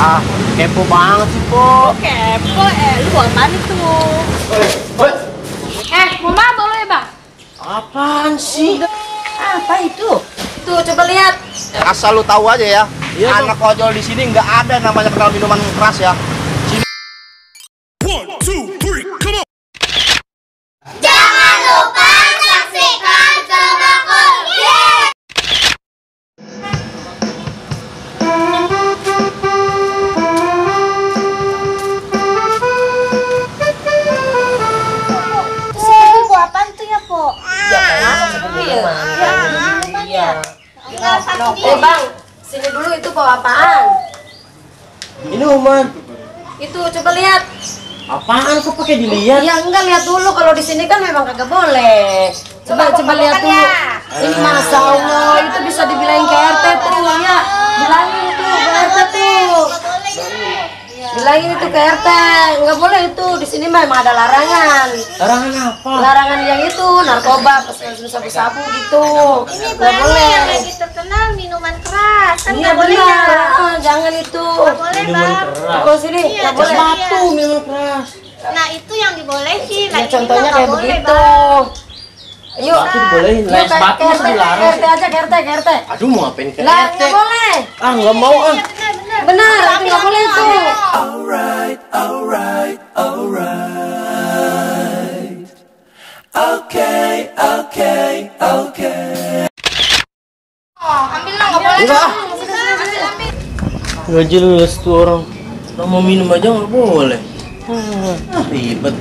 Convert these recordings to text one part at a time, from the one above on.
Ah, kepo banget sih, Po. Kepo, lu apaan itu? Mau mabok lu ya, Bang? Apaan sih? Apa itu? Tuh, coba lihat. Asal lu tahu aja ya, anak ojol di sini nggak ada namanya kenal minuman keras ya. One, two, three, come on! Jangan lupa saksikan Cobaku. Apaan tuh ya, Po? Bang, sini dulu itu bawa apaan? Minuman. Itu coba lihat. Apaan kok pakai dilihat? Ya enggak, lihat dulu, kalau di sini kan memang kagak boleh. Coba lihat dulu. Ini Masya Allah, itu bisa dibilangin ke RT tuh ya. Bilangin tuh ke RT tuh. Bilangin itu ke RT, nggak boleh itu. Di sini memang ada larangan. Larangan apa? Larangan yang itu narkoba, pesan sabu-sabu gitu. Ini Nggak banyak boleh. yang lagi terkenal minuman keras. Kan Iya nggak boleh benar. ya? Jangan itu. Nggak boleh, Bang. Kalau sini Iya, nggak boleh. iya. Minuman keras. Nah, itu yang dibolehin. Ya, Nah, contohnya ini mah kayak nggak boleh, begitu. Bang. Yuk, Batu dibolehin, yuk les batu masih dilarang ke sih. RT aja, ke RT. Aduh, mau ngapain ke Lah, RT? nggak boleh. Ah, nggak mau ah. Iya, benar. Benar, itu nggak boleh itu. Alright, alright, alright. Okay, okay, okay. Ambil lah, nggak boleh. Enggak. Ambil. Nggak jelas tuh orang. Orang mau minum aja nggak boleh. Ribet.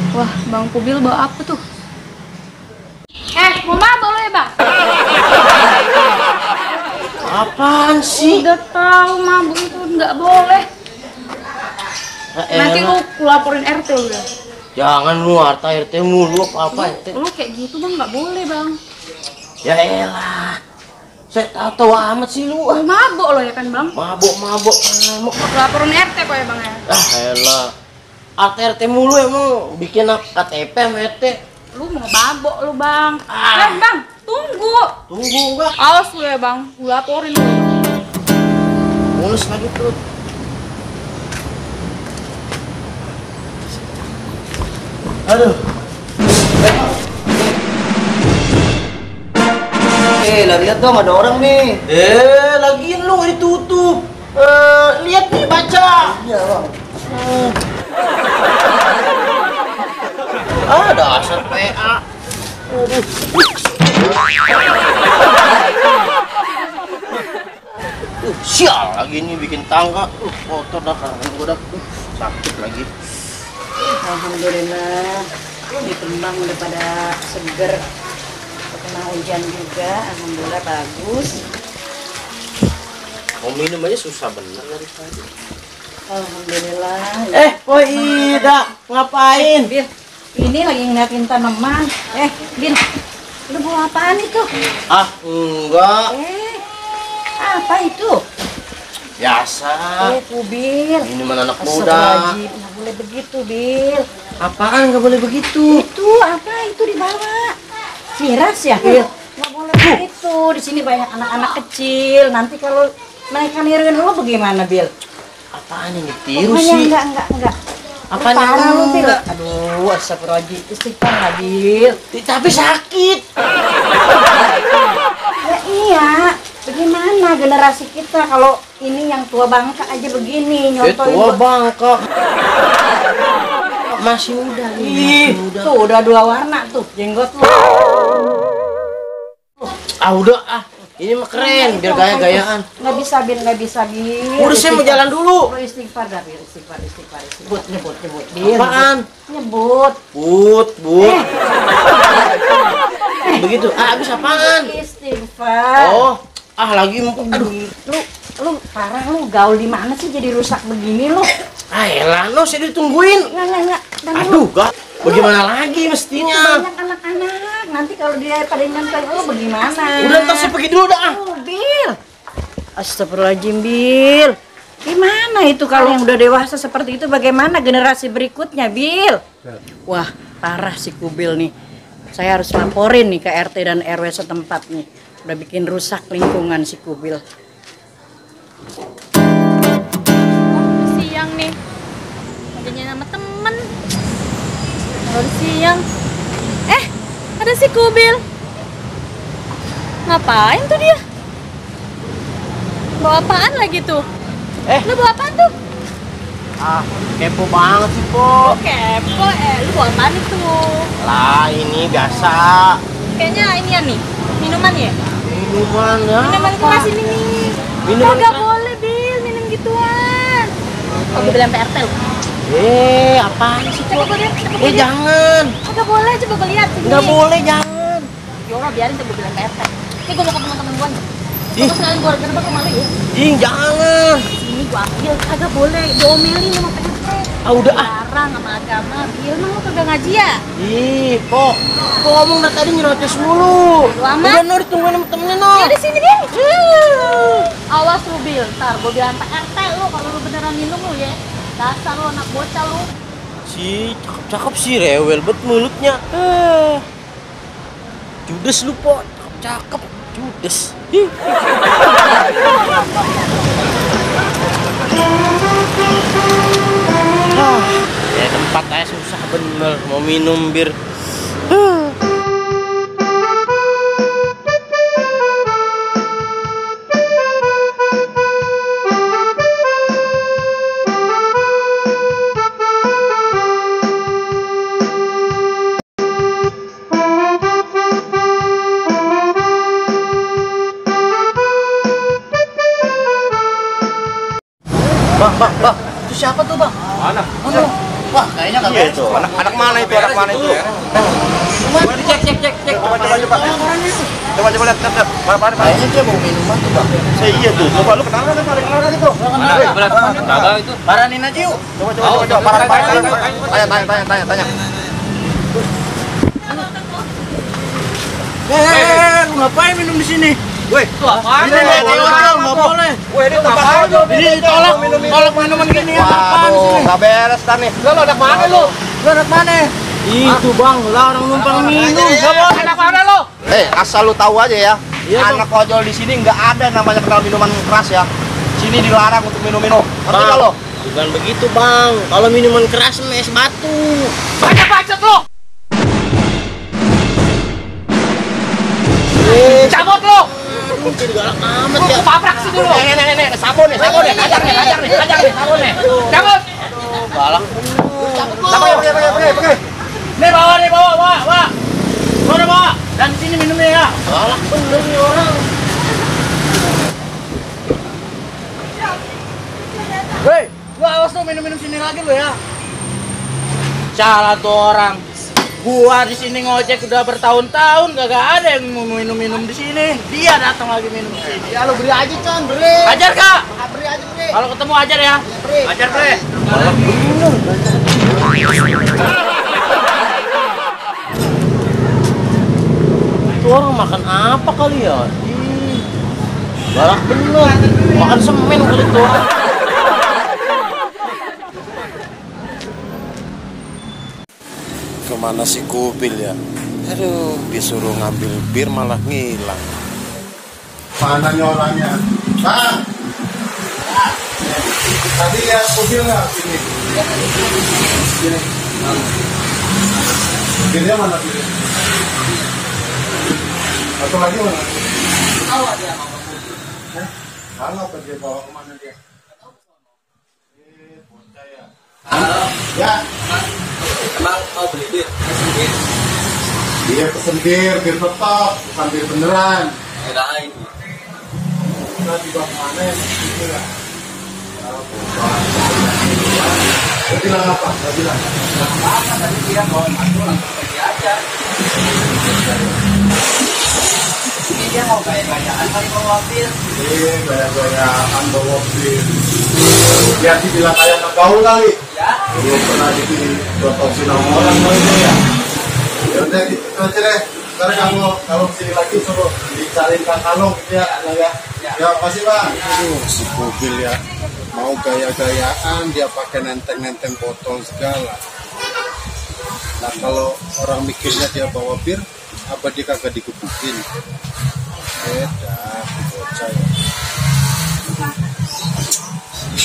Wah, Bang Kubil bawa apa tuh? Mau mabok lo ya, Bang? Apaan sih? Udah tahu mabuk itu nggak boleh. Nanti lu laporin RT udah. Jangan lu harta RT mulu apa RT. Lu kayak gitu, Bang, nggak boleh, Bang. Ya elah. Saya tahu amat sih lu. Lu mabok lo ya kan, Bang? Mabok. Laporin RT kok ya, Bang ya? Ah elah. RT mulu emang bikin KTP sama RT. Lu mau mabok lu, Bang. Ah. Bang, tunggu. Tunggu enggak? Awas lu ya, Bang. Lu laporin lu. Mulus lagi perut. Aduh. Lah lihat dong, ada orang nih. Lagian lu nggak ditutup. Lihat nih, baca. Iya, Bang. Dasar PA. Sial lagi ini bikin tangga. Kotor dah tangan gua dah. Sakit lagi. Alhamdulillah. Di Kembang udah pada seger. Kena hujan juga. Alhamdulillah bagus. Mau minum aja susah bener dari tadi. Alhamdulillah. Po Ida, ngapain? Bil, ini lagi ngeliatin tanaman. Bil, lu bawa apaan itu? Ah, enggak. Apa itu? Biasa. Kubil. Minuman anak muda. Astagfirullahaladzim, nggak boleh begitu, Bil. Apaan nggak boleh begitu? Itu apa itu dibawa? Miras ya, Bil? Nggak boleh begitu. Di sini banyak anak-anak kecil. Nanti kalau mereka niruin lu bagaimana, Bil? Apaan ini tiru Pokoknya sih? enggak. Apaan Lu parah lu, Bil? enggak? Aduh, astagfirullahaladzim. Istighfar lah, Bil. Tapi sakit. Ya iya. Bagaimana generasi kita kalau ini yang tua bangka aja begini nyontohin. Tua bangka. Masih muda nih, masih muda. Tuh udah dua warna tuh jenggot lu. Ah udah ah, ini mah keren, biar gaya-gayaan. Nggak bisa, Bil. Udah saya mau jalan dulu. Lu istighfar dah, Bil. Istighfar. Nyebut, Bil. Apaan? Nyebut. But. Begitu. Ah, habis apaan? Istighfar. Oh, lagi aduh. Lu parah, lu gaul di mana sih jadi rusak begini lu? Ah, elah, no, saya ditungguin. Enggak. Aduh, gak. Bagaimana lagi mestinya? Banyak anak-anak. Nanti kalau dia pada nyantai lu bagaimana? Udah, ntar saya pergi dulu dah. Bil. Astagfirullahaladzim, Bil. Gimana itu kalau yang udah dewasa seperti itu, bagaimana generasi berikutnya, Bil? Wah, parah si Kubil nih. Saya harus laporin nih ke RT dan RW setempat nih. Udah bikin rusak lingkungan si Kubil. Siang nih, adanya sama temen. Baru siang. Ada si Kubil. Ngapain tuh dia? Bawa apaan lagi tuh? Lu bawa apaan tuh? Kepo banget sih, Po. Kepo, lu bawa apaan itu? Lah, ini biasa. Kayaknya inian nih, minuman ya? Minuman ya. Minuman keras ini nih. Minuman Kagak keras. boleh, Bil, minum gituan. Oh, gue bilang PRT lu. Apaan sih, Po? Coba gue lihat, coba gue lihat. Jangan. Kagak boleh, coba gue lihat sini. Nggak boleh, jangan. Yaudah, biarin coba gue bilang PRT. Ini gue mau ke teman-teman gue nih. Ih. Terus kalian gue gerbang ke malu ya. Jing, jangan. Sini gue ambil, kagak boleh. Diomelin sama PRT. Udah ah. Larang sama agama. Bil, emang lu kagak ngaji ya? Po. Po ngomong dari tadi nyerocos mulu. Bodo amat. Udah, Nur, ditungguin sama temennya, Nur. Ya di sini deh. Awas lu, Bil. Ntar gue bilang PRT lu kalau lu beneran minum lu ya. Dasar lu anak bocah lu. Si cakep-cakep sih, rewel bet mulutnya. Judes lu, Po. Cakep, judes. Ya tempat aja susah bener mau minum bir. Bang, itu siapa tuh, Bang? Mana? Wah, kayaknya nggak Iya itu. Anak mana itu? Anak mana itu? Cek. Coba. Coba lihat. Mana? Kayaknya dia mau minuman tuh, Bang. Iya tuh. Coba lu kenalan itu. Tahu itu. Paranin aja yuk. Coba. Tanya. Lu ngapain minum di sini? Woi, Ini nggak boleh. Woi, ini tempat aja. Ini tolak minuman gini ya. Apaan Waduh, sih? nggak beres kan nih. Lu anak mana lu? Lu anak mana? Itu, Bang, larang numpang minum. Nggak boleh. Anak mana lu? Asal lu tahu aja ya. Iya, Bang. Anak ojol di sini nggak ada namanya kenal minuman keras ya. Sini dilarang untuk minum-minum. Ngerti nggak lo? Bukan begitu, Bang. Kalau minuman keras es batu. Bacot lu. Cabut lu. Mungkin galak amat ya. Paprak sih dulu. Nih, sabun nih. Ajar nih, sabun nih. Cabut. Galak. Pakai. Nih bawa. Bawa. Dan sini minumnya ya. Galak bener nih orang. Hei, lu awas tuh minum sini lagi lu ya. Salah tuh orang. Gua di sini ngojek udah bertahun-tahun gak ada yang mau minum di sini. Dia datang lagi minum di sini. Ya lu beri aja, Con, beri. Ajar, Kak. Beri aja, beri. Kalau ketemu ajar ya. Ajar, beri. Galak bener. Itu orang makan apa kali ya? Galak bener. Makan semen kali itu orang. Kemana si Kubil ya? Aduh, disuruh ngambil bir malah ngilang. Mana nih orangnya? Bang! Tadi lihat Kubil nggak? Sini. Birnya mana birnya? Satu lagi mana? Tahu dia sama Kubil. Tahu apa dia bawa kemana dia? Bocah ya. Ya. Emang mau beli bir? Dia pesen bir tetap, bukan bir beneran. Kirain. Kita di bawah mana ya? Gitu ya. Dia bilang apa? Dia bilang Apa tadi dia bawa masuk langsung pergi aja. Ini dia mau gaya-gayaan kali bawa bir. iya gaya-gayaan bawa bir. Dia dibilang kayak anak gaul kali. Ya. Dia pernah diprotosin sama orang kali ya. Ya udah gitu aja deh. Ntar kamu kalau sini lagi suruh dicariin Kang Kalong gitu ya. Ya makasih Pak. Si Kubil ya, mau gaya-gayaan dia pakai nenteng-nenteng botol segala. Nah kalau orang mikirnya dia bawa bir, apa dia kagak dikebukin? beda bocah ya.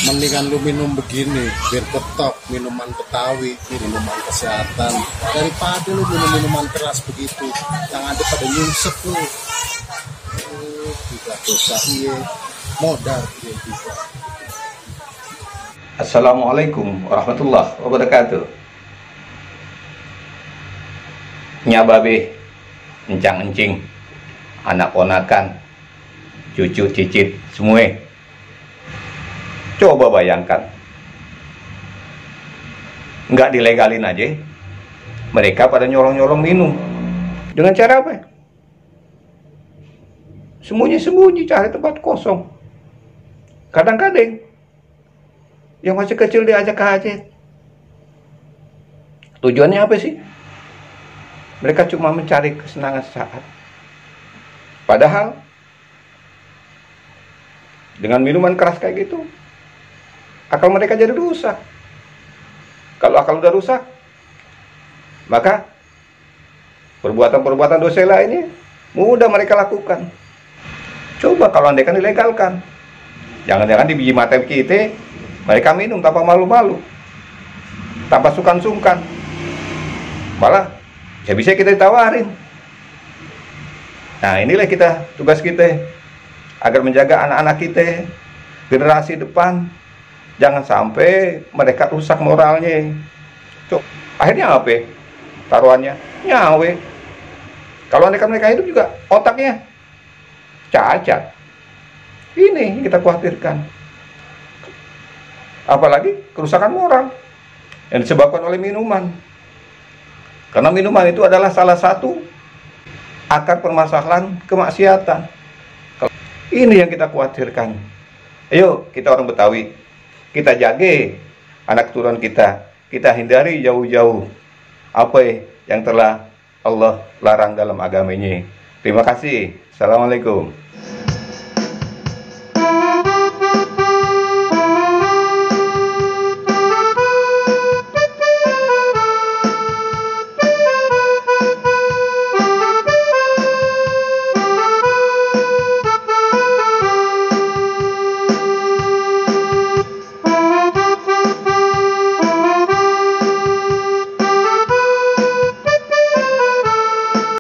Mendingan lu minum begini biar tetap minuman Betawi, minuman kesehatan, daripada lu minum minuman keras begitu yang ada pada nyungsep lu. Tidak dosa iya modal iya juga. Assalamualaikum warahmatullahi wabarakatuh. Nya babe, encang encing, anak ponakan, cucu cicit semua. Coba bayangkan, nggak dilegalin aja, mereka pada nyolong-nyolong minum. Dengan cara apa? Sembunyi-sembunyi cari tempat kosong. Kadang-kadang yang masih kecil diajak ke hajat. Tujuannya apa sih? Mereka cuma mencari kesenangan sesaat. Padahal dengan minuman keras kayak gitu, akal mereka jadi rusak. Kalau akal udah rusak, maka perbuatan-perbuatan dosa lainnya mudah mereka lakukan. Coba kalau andaikan dilegalkan, jangan-jangan di biji mata kita mereka minum tanpa malu-malu, tanpa sungkan-sungkan. Malah bisa kita ditawarin. Nah, inilah tugas kita agar menjaga anak-anak kita, generasi depan. Jangan sampai mereka rusak moralnya. Akhirnya apa? Taruhannya nyawe. Kalau mereka hidup juga otaknya cacat. Ini yang kita khawatirkan. Apalagi kerusakan moral yang disebabkan oleh minuman. Karena minuman itu adalah salah satu akar permasalahan kemaksiatan. Ini yang kita khawatirkan. Ayo kita orang Betawi, kita jaga anak turunan kita. Kita hindari jauh-jauh apa yang telah Allah larang dalam agamanya. Terima kasih. Assalamualaikum.